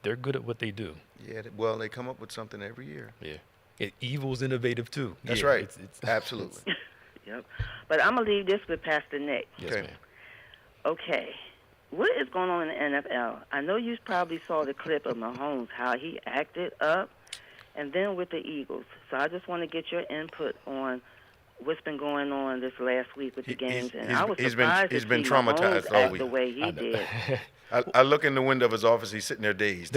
they're good at what they do. Yeah. Well, they come up with something every year. Yeah. Evil's innovative too. That's Yeah, right. It's Absolutely. Yep. But I'm going to leave this with Pastor Nick. Yes, Okay. ma'am. Okay. What is going on in the NFL? I know you probably saw the clip of Mahomes, how he acted up, and then with the Eagles. So I just want to get your input on what's been going on this last week with the games. And I was surprised he's to been see traumatized Mahomes all act week. the way he I know. did. I look in the window of his office. He's sitting there dazed.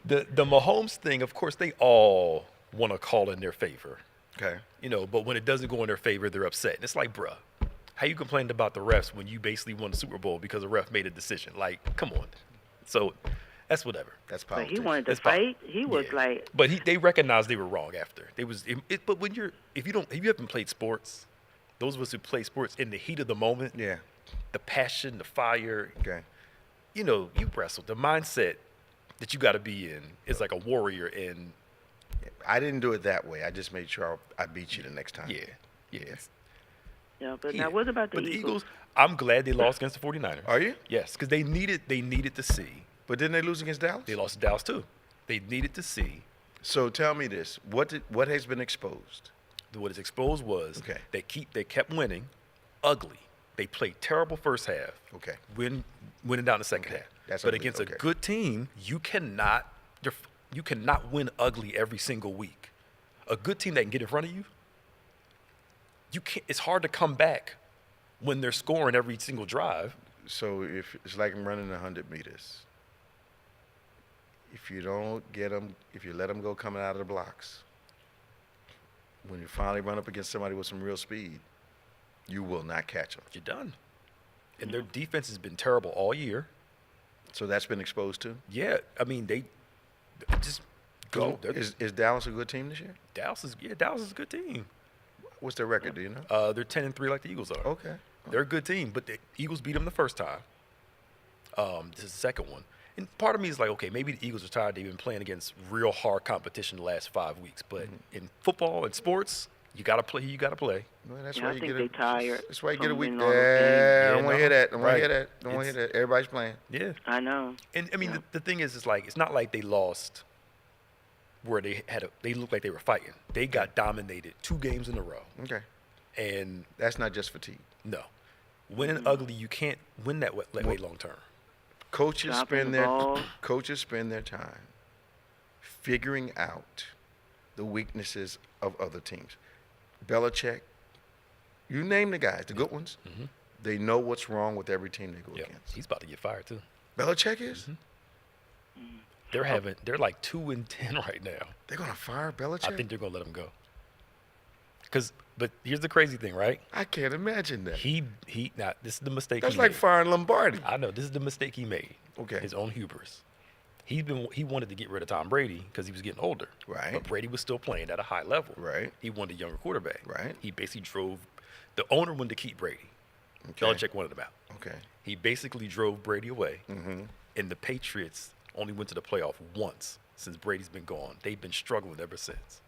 The Mahomes thing, of course, they all want to call in their favor. Okay. But when it doesn't go in their favor, they're upset. And it's like, bruh, how you complaining about the refs when you basically won the Super Bowl because a ref made a decision? Like, come on. So that's whatever. That's But politics. he wanted to That's fine. fight. He was Yeah. like, But they recognized they were wrong after. But when if you haven't played sports, those of us who play sports in the heat of the moment, Yeah. the passion, the fire, Okay. you wrestle. The mindset that you got to be in is like a warrior. And I didn't do it that way. I just made sure I beat you the next time. yeah. It's- yeah. But Yeah. now what about the But the Eagles? Eagles, I'm glad they lost against the 49ers. Are you? Yes, because they needed to see. But didn't they lose against Dallas? They lost to Dallas too. They needed to see. So tell me this: what has been exposed? What is exposed was Okay. they kept winning, ugly. They played terrible first half. Okay. Winning down the second Okay. half. That's but ugly. against Okay. a good team, you cannot win ugly every single week. A good team that can get in front of you, it's hard to come back when they're scoring every single drive. So if it's like I'm running 100 meters. If you don't get them, if you let them go coming out of the blocks, when you finally run up against somebody with some real speed, you will not catch them. You're done. And their defense has been terrible all year. So that's been exposed too. Yeah, I mean they just go. Is Dallas a good team this year? Dallas is a good team. What's their record? Do you know? They're 10-3 like the Eagles are. Okay. They're a good team, but the Eagles beat them the first time. This is the second one, And part of me is like, okay, maybe the Eagles are tired. They've been playing against real hard competition the last 5 weeks. But in football and sports, you got to play. You got to play. Well, that's Yeah, why I you think get they tired. That's why you get a from week. winning all those games. I don't Yeah, want to hear no, that. Don't want to right. hear that. Don't want to hear that. Everybody's playing. Yeah. I know. And I mean, Yeah. the thing is, it's like it's not like they lost where they looked like they were fighting. They got dominated 2 games in a row. Okay. And That's not just fatigue. no, winning ugly, you can't win that way long term. Coaches Dropping spend the their ball. coaches spend their time figuring out the weaknesses of other teams. Belichick, you name the guys, the good ones. Mhm. They know what's wrong with every team they go Yep. against. He's about to get fired too. Belichick is. They're like 2-10 right now. They're gonna fire Belichick. I think they're gonna let him go. But here's the crazy thing, right? I can't imagine that. He now this is the mistake That's he like made. firing Lombardi. I know this is the mistake he made. Okay. His own hubris. He wanted to get rid of Tom Brady because he was getting older. Right. But Brady was still playing at a high level. Right. He wanted a younger quarterback. Right. He basically drove the owner wanted to keep Brady. Okay. Belichick wanted him out. Okay. He basically drove Brady away. Mm-hmm. And the Patriots only went to the playoff once since Brady's been gone. They've been struggling ever since.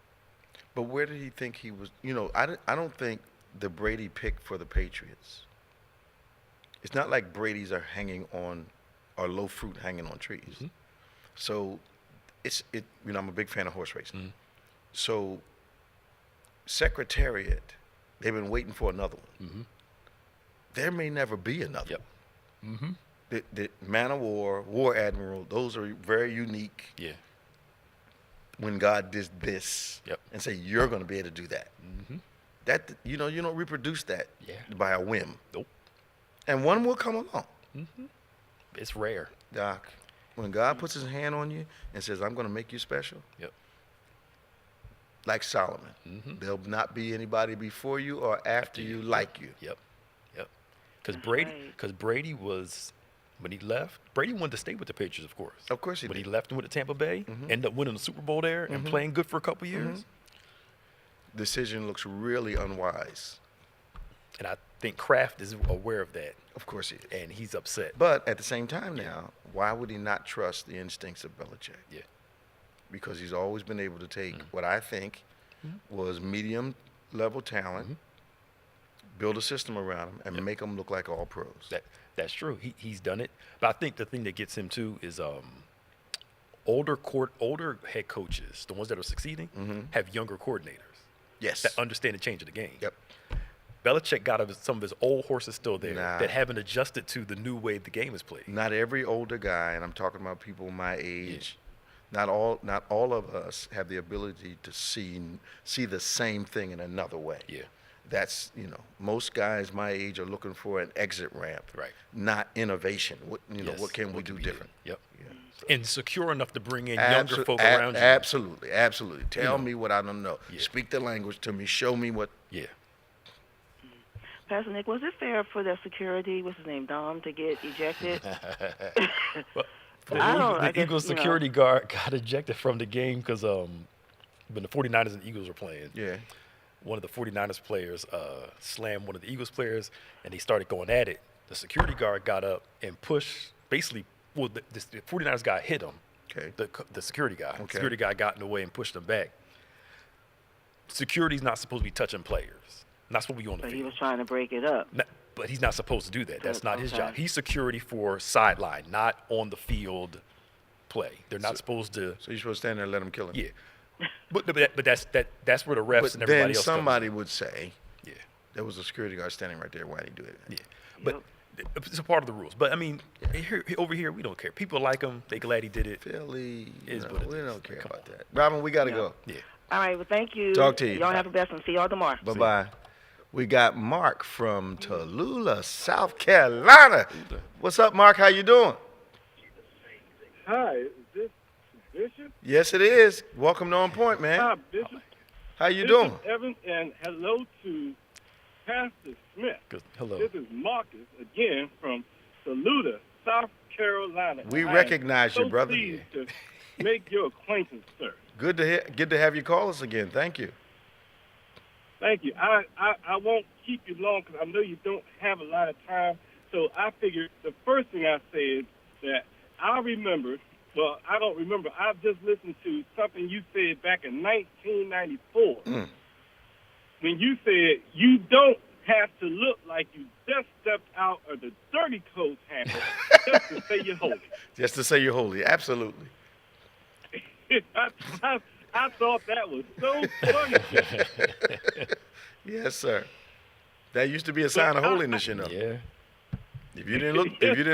But where did he think he was? I don't think the Brady pick for the Patriots. It's not like Brady's are hanging on, or low fruit hanging on trees. Mhm. So, I'm a big fan of horse racing. Mhm. So, Secretariat, they've been waiting for another one. Mm-hmm. There may never be another Yep. Mm-hmm. one. The Man of War, War Admiral, those are very unique. Yeah. When God did this, Yep. and say you're going to be able to do that. Mm-hmm. That you don't reproduce that Yeah. by a whim. Nope. And one will come along. Mm-hmm. It's rare. Doc, when God puts his hand on you and says, I'm going to make you special, Yep. like Solomon, Mm-hmm. there'll not be anybody before you or after you like you. Yep. Yep. Because That's right. Brady was, when he left, Brady wanted to stay with the Patriots, of course. Of course he When did. he left and went to Tampa Bay, Mhm. ended up winning the Super Bowl there and Mhm. playing good for a couple years. Mhm. Decision looks really unwise. And I think Kraft is aware of that, Of course he is. and he's upset. But at the same time now, why would he not trust the instincts of Belichick? Yeah. Because he's always been able to take Mm-hmm. what I think was medium level talent, Mm-hmm. build a system around him, and Yep. make them look like all pros. That's true. He's done it. But I think the thing that gets him too is older head coaches, the ones that are succeeding, Mhm. have younger coordinators Yes. that understand the change of the game. Yep. Belichick got some of his old horses still there Nah. that haven't adjusted to the new way the game is played. Not every older guy, and I'm talking about people my age. Not all of us have the ability to see the same thing in another way. Yeah. That's most guys my age are looking for an exit ramp, Right. not innovation. What Yes. what can we do be different? Yep. Yeah. And secure enough to bring in Abso- younger folk a- around you. Absolutely, absolutely. Tell know. me what I don't know. Yeah. Speak the language to me. Show me what. Yeah. Pastor Nick, was it fair for the security, what's his name, Dom, to get ejected? Well, I the guess, Eagles you know. security guard got ejected from the game because when the 49ers and Eagles were playing, Yeah. one of the 49ers players slammed one of the Eagles players, and they started going at it. The security guard got up and pushed, basically, well, the 49ers guy hit him, Okay. the security guy. Okay. Security guy got in the way and pushed him back. Security's not supposed to be touching players. Not supposed to be on the But he field. was trying to break it up. But he's not supposed to do that. That's not his Okay. job. He's security for sideline, not on the field play. They're not supposed to. So you're supposed to stand there and let them kill him. Yeah. But that's where the refs But and everybody then else somebody would say, comes in. Yeah. there was a security guard standing right there. Why did he do it? Yeah. But it's a part of the rules. But I mean, over here we don't care. People like him. They glad he did it. Philly, Is no, what it we is. don't care Come about on. that. Robin, we got to Yeah. go. Yeah. All right, well, thank you. Talk to you. Y'all have a best one. See y'all tomorrow. Bye-bye. We got Mark from Tallulah, South Carolina. What's up, Mark? How you doing? Hi, is this Bishop? Yes, it is. Welcome to On Point, man. Hi, Bishop. How you Bishop doing? Evans, and hello to Pastor Smith. Good. Hello. This is Marcus again from Saluda, South Carolina. We I am recognize you, so brother. Pleased to make your acquaintance, sir. Good to have you call us again. Thank you. Thank you. I won't keep you long because I know you don't have a lot of time. So I figured the first thing I say is that I remember. Well, I don't remember. I've just listened to something you said back in 1994 when you said you don't have to look like you just stepped out of the dirty clothes hamper just to say you're holy. Just to say you're holy. Absolutely. I thought that was so funny. Yes, sir. That used to be a sign of holiness, you know. Yeah. If you didn't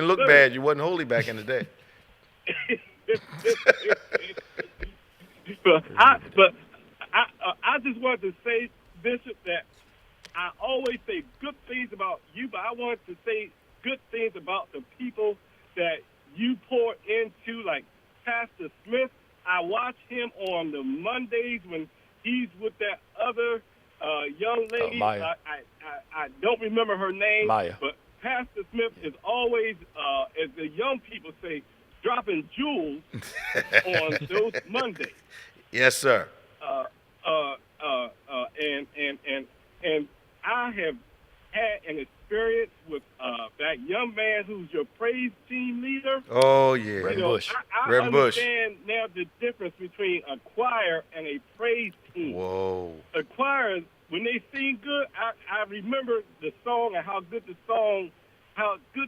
look bad, you wasn't holy back in the day. But I just wanted to say, Bishop, that I always say good things about you, but I wanted to say good things about the people that you pour into, like Pastor Smith. I watch him on the Mondays when he's with that other young lady. Maya. I don't remember her name. Maya. But Pastor Smith is always, as the young people say, dropping jewels on those Mondays. Yes, sir. And I have had an experience with that young man who's your praise team leader. Oh, yeah. Reverend Bush. I Reverend Bush. understand now the difference between a choir and a praise team. Whoa. A choir, when they sing good, I remember the song and how good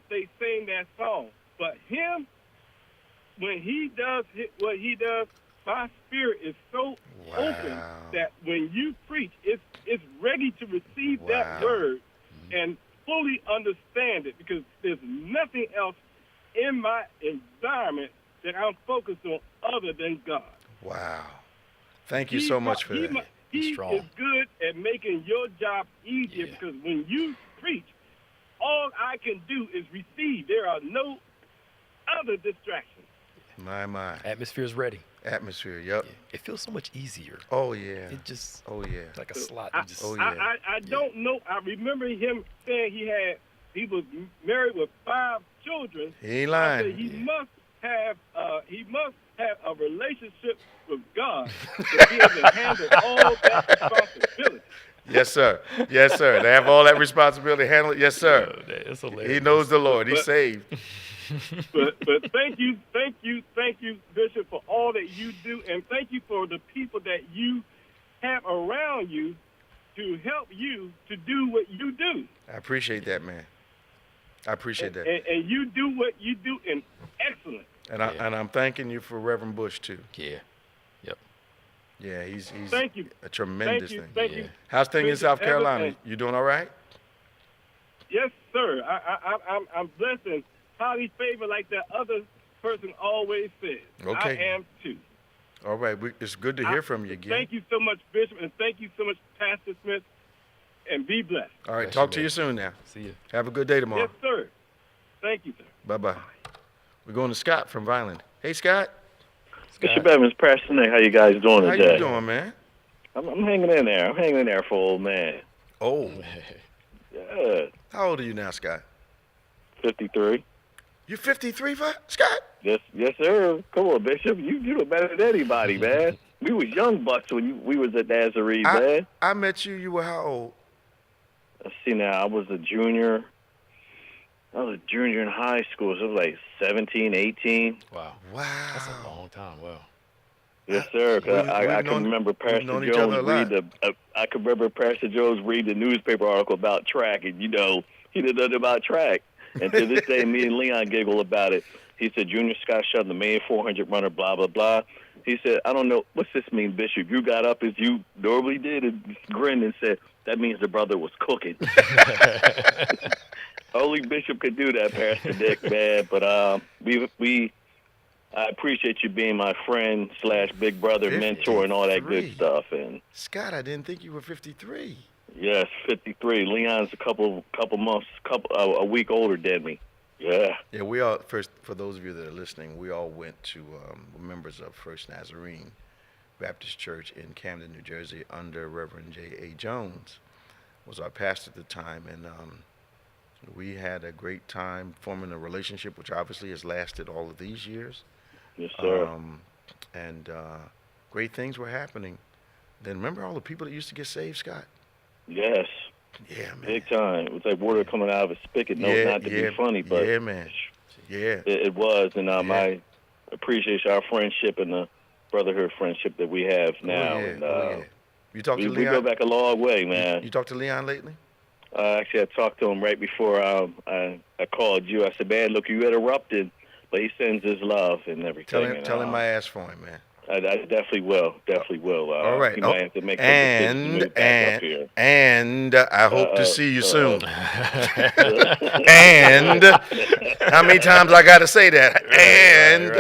they sing that song. But him, when he does what he does, my spirit is so open that when you preach, it's ready to receive that word and fully understand it, because there's nothing else in my environment that I'm focused on other than God. Wow. Thank you so much for that. He strong. is good at making your job easier, because when you preach, all I can do is receive. There are no other distractions. My. Atmosphere's ready. Atmosphere, yep. Yeah. It feels so much easier. Oh, yeah. It just, Oh, yeah. like a slot. I don't know. I remember him saying he was married with 5 children. He ain't lying. I said he must have a relationship with God to be able to handle all that responsibility. Yes, sir. Yes, sir. They have all that responsibility to handle it. Yes, sir. It's hilarious. He knows the Lord. He's saved. But thank you, Bishop, for all that you do, and thank you for the people that you have around you to help you to do what you do. I appreciate that, man. I appreciate that. And you do what you do in excellence. And I'm thanking you for Reverend Bush too. Yeah. Yep. Yeah, he's Thank you. a tremendous Thank thing. you. How's things in Bishop South Carolina? Evans. You doing all right? Yes, sir. I'm blessed and highly favored, like that other person always says. Okay. I am too. All right. It's good to hear from you again. Thank you so much, Bishop, and thank you so much, Pastor Smith, and be blessed. All right. Bless Talk you, to man. you soon now. See you. Have a good day tomorrow. Yes, sir. Thank you, sir. Bye-bye. We're going to Scott from Vineland. Hey, Scott. Bishop Evans, Pastor Nick, how you guys doing How today? you doing, man? I'm hanging in there. I'm hanging in there for old man. Oh. Yeah, How old are you now, Scott? 53. You 53, Scott? Yes, sir. Come on, Bishop. You know better than anybody, man. We was young bucks when we was at Nazarene, man. I met you. You were how old? Let's see now. I was a junior. In high school, so I was like 17, 18. Wow. Wow. That's a long time. Wow. Yes, sir. 'Cause I can remember Pastor known each other a Jones lot. I can remember Pastor Jones read the newspaper article about track, and he didn't know nothing about track. And to this day, me and Leon giggle about it. He said, Junior Scott Shelton, the main 400 runner, blah, blah, blah. He said, I don't know, what's this mean, Bishop? You got up as you normally did and grinned and said, that means the brother was cooking. Only Bishop could do that, Pastor Dick, man. But I appreciate you being my friend / big brother, mentor, and all that good stuff. And Scott, I didn't think you were 53. yes, 53. Leon's a couple months, a week older than me. Yeah. Yeah, we all, first, for those of you that are listening, we all went to, we're members of First Nazarene Baptist Church in Camden, New Jersey, under Reverend J.A. Jones, was our pastor at the time. And we had a great time forming a relationship, which obviously has lasted all of these years. Yes, sir. And great things were happening. Then remember all the people that used to get saved, Scott? Yes. Yeah, man. Big time. It was like water coming out of a spigot. No, not to be funny, but yeah, man. Yeah. It was, and Yeah. I appreciate our friendship and the brotherhood friendship that we have now. Yeah. And, You talked to we Leon? go back a long way, man. You talked to Leon lately? Actually, I talked to him right before I called you. I said, man, look, you interrupted, but he sends his love and everything. Tell him I asked for him, man. I definitely will. Definitely will. All right. You might have to make some decisions to move back up here. And I hope to see you soon. And how many times I got to say that? And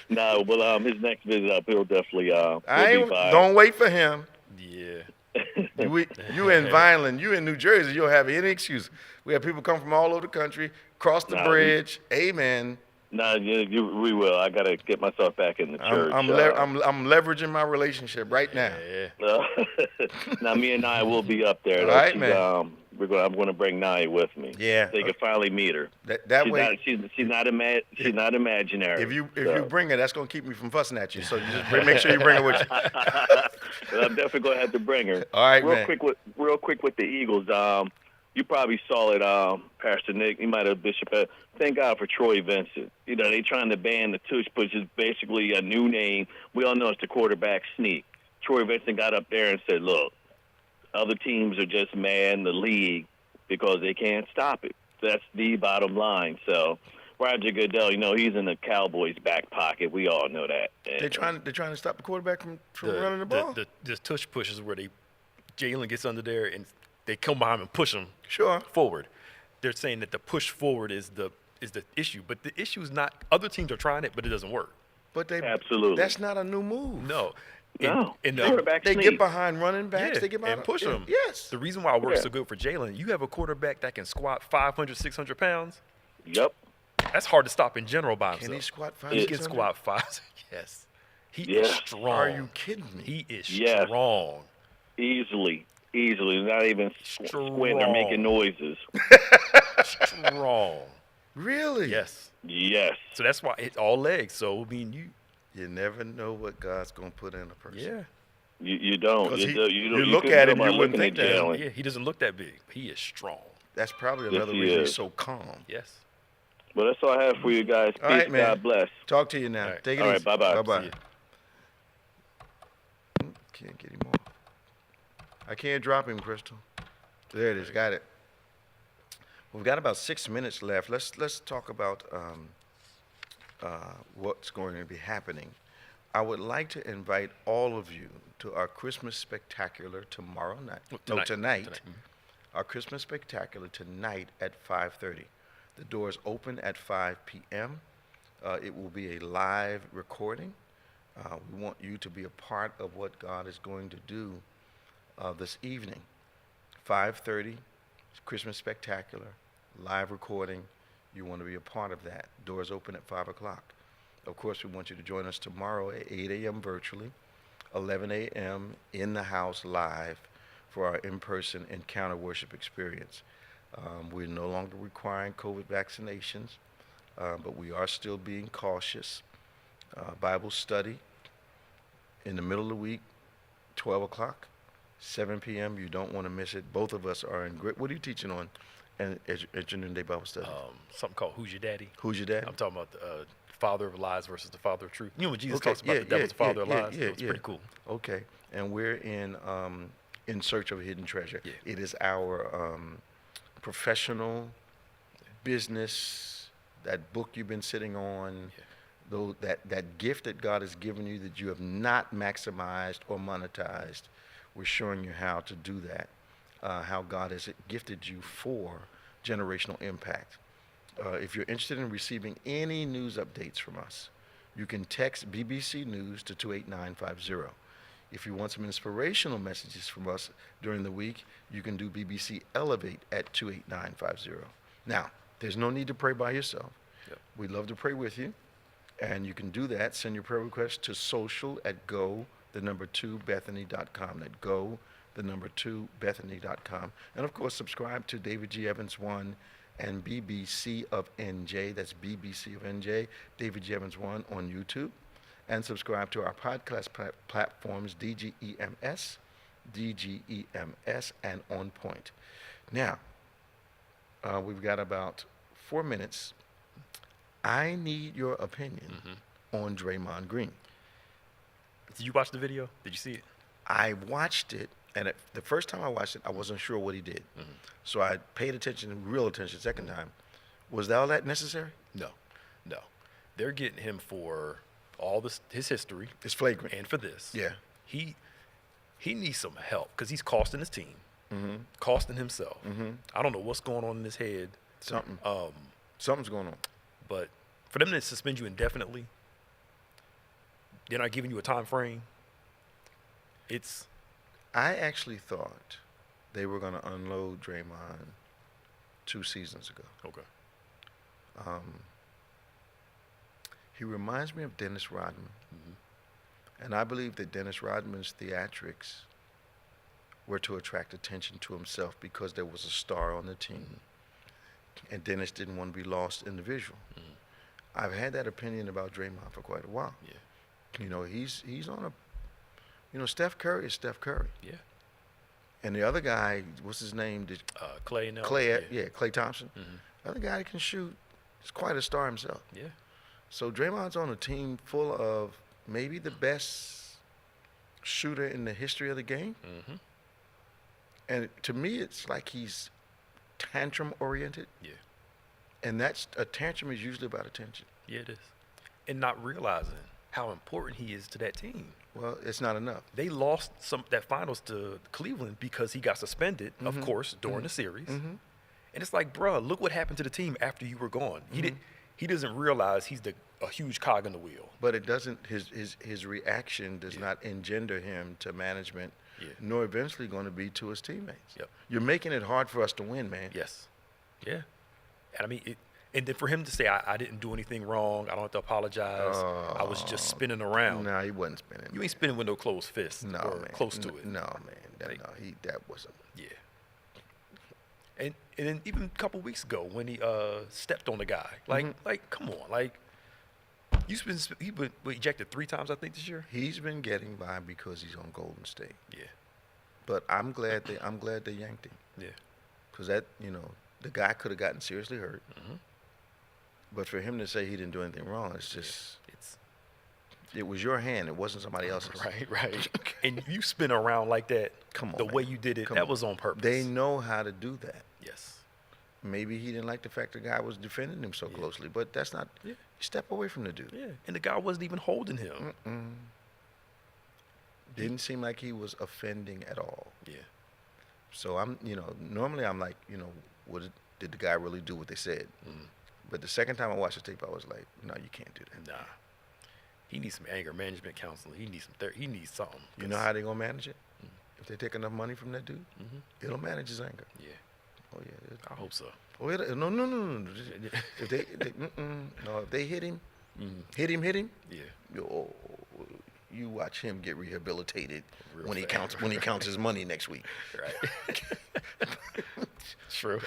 No, well, his next visit up, he'll definitely will be by. Don't wait for him. Yeah. You in Vineland, you in New Jersey, you'll have any excuse. We have people come from all over the country, cross the bridge. Amen. No, we will. I got to get myself back in the church. I'm leveraging my relationship right now. Yeah. Now, me and Nia will be up there. All right, man. I'm going to bring Nia with me. Yeah. So you can finally meet her. That way, she's not imaginary. if you bring her, that's going to keep me from fussing at you. So you just make sure you bring her with you. Well, I'm definitely going to have to bring her. All right, real quick with the Eagles. You probably saw it, Pastor Nick. You might have Bishop. Thank God for Troy Vincent. You know, they trying to ban the tush, which is basically a new name. We all know it's the quarterback sneak. Troy Vincent got up there and said, look, other teams are just mad in the league because they can't stop it. That's the bottom line. So Roger Goodell, you know, he's in the Cowboys' back pocket. We all know that. They're trying to stop the quarterback from running the ball? The tush pushes where Jalen gets under there and they come behind him and push him forward. They're saying that the push forward is the issue, but the issue is not. Other teams are trying it, but it doesn't work. But absolutely, that's not a new move. No. They get behind running backs. They get behind and push them. Yes. The reason why it works so good for Jalen, you have a quarterback that can squat 500, 600 pounds. Yep. That's hard to stop in general by himself. Can he squat 5? He can squat 5. Yes. He is strong. Are you kidding me? He is strong. Easily, not even squinting or making noises. Strong. Really? Yes. Yes. So that's why it's all legs. So I mean, you never know what God's gonna put in a person. Yeah. You don't. You look at him, you wouldn't think that. Yeah, he doesn't look that big. He is strong. That's probably another reason he's so calm. Yes. Well, that's all I have for you guys. Peace. All right, man. God bless. Talk to you now. All right. Take it All easy. right, bye-bye. Bye-bye. Can't get him off. I can't drop him, Crystal. There it is. Got it. We've got about 6 minutes left. Let's talk about what's going to be happening. I would like to invite all of you to our Christmas spectacular tomorrow night. Tonight. Mm-hmm. Our Christmas spectacular tonight at 5:30. The doors open at 5 p.m. It will be a live recording. We want you to be a part of what God is going to do this evening. 5:30, Christmas spectacular, live recording. You want to be a part of that. Doors open at 5 o'clock. Of course, we want you to join us tomorrow at 8 a.m. virtually, 11 a.m. in the house live for our in-person encounter worship experience. We're no longer requiring COVID vaccinations, but we are still being cautious. Bible study in the middle of the week, 12 o'clock, 7 p.m. You don't want to miss it. Both of us are in great. What are you teaching on at your noonday Bible study? Something called Who's Your Daddy? Who's Your Daddy? I'm talking about the father of lies versus the father of truth. You know when Jesus talks about the devil's father of lies? It's pretty cool. Okay. And we're in search of a hidden treasure. Yeah. It is our professional business, that book you've been sitting on, that gift that God has given you that you have not maximized or monetized. We're showing you how to do that, how God has gifted you for generational impact. If you're interested in receiving any news updates from us, you can text BBC News to 28950. If you want some inspirational messages from us during the week, you can do BBC Elevate at 28950. Now, there's no need to pray by yourself. Yep. We'd love to pray with you, and you can do that. Send your prayer request to social@go2bethany.com. That go2bethany.com. And, of course, subscribe to David G. Evans 1 and BBC of NJ. That's BBC of NJ, David G. Evans 1 on YouTube. And subscribe to our podcast platforms, DGEMS, and On Point. Now, we've got about 4 minutes. I need your opinion on Draymond Green. Did you watch the video? Did you see it? I watched it, and the first time I watched it, I wasn't sure what he did. So I paid attention, real attention, second time. Was all that necessary? No. They're getting him for all this, his history. It's flagrant. And for this. Yeah. He needs some help because he's costing his team, costing himself. I don't know what's going on in his head. Something's going on. But for them to suspend you indefinitely, they're not giving you a time frame. I actually thought they were going to unload Draymond 2 seasons ago. Okay. He reminds me of Dennis Rodman. And I believe that Dennis Rodman's theatrics were to attract attention to himself because there was a star on the team. And Dennis didn't want to be lost in the visual. I've had that opinion about Draymond for quite a while. Yeah. You know, he's on a, you know, Steph Curry is Steph Curry. Yeah. And the other guy, what's his name? Clay. No. Clay, Clay Thompson. The other guy that can shoot is quite a star himself. Yeah. So Draymond's on a team full of maybe the best shooter in the history of the game. And to me, it's like he's tantrum oriented. Yeah. And a tantrum is usually about attention. Yeah, it is. And not realizing how important he is to that team. Well, it's not enough. They lost that finals to Cleveland because he got suspended, of course, during the series. And it's like, bruh, look what happened to the team after you were gone. He doesn't realize he's a huge cog in the wheel. But it doesn't. His reaction does not engender him to management, nor eventually going to be to his teammates. Yep. You're making it hard for us to win, man. Yes. Yeah. And I mean, and then for him to say, I didn't do anything wrong, I don't have to apologize, I was just spinning around. No, he wasn't spinning. You ain't spinning with no closed fist. No, or man. Close to it. No, man. That wasn't. Yeah. And then even a couple weeks ago when he stepped on the guy, like come on, like he been ejected 3 times I think this year. He's been getting by because he's on Golden State. Yeah. But I'm glad they yanked him. Yeah. Because the guy could have gotten seriously hurt. But for him to say he didn't do anything wrong, it's just it was your hand. It wasn't somebody else's. Right. And you spin around like that. Come on, the man. way you did it, that was on purpose. They know how to do that. Yes. Maybe he didn't like the fact the guy was defending him so closely, but that's not. Yeah. Step away from the dude. Yeah. And the guy wasn't even holding him. Didn't seem like he was offending at all. Yeah. So normally I'm like, did the guy really do what they said? But the second time I watched the tape, I was like, no, you can't do that. Nah. He needs some anger management counseling. He needs some therapy. He needs something. You know how they gonna manage it? If they take enough money from that dude, it'll manage his anger. Yeah. Oh yeah. I hope so. Oh no. If they hit him, hit him. Yeah. You watch him get rehabilitated Real when fast. he counts his money next week. Right. True.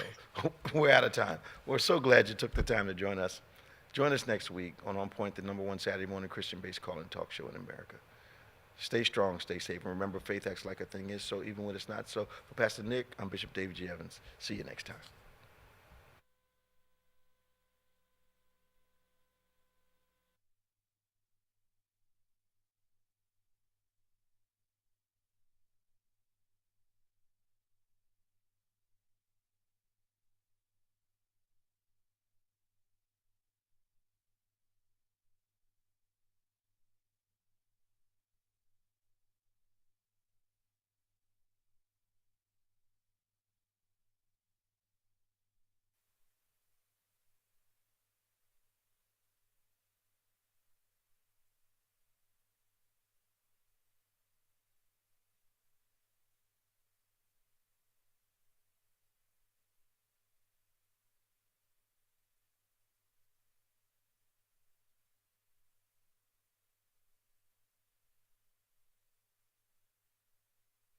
We're out of time. We're so glad you took the time to join us. Join us next week on OnPointe, the #1 Saturday morning Christian-based call-in talk show in America. Stay strong, stay safe, and remember, faith acts like a thing is so, even when it's not so. For Pastor Nick, I'm Bishop David G. Evans. See you next time.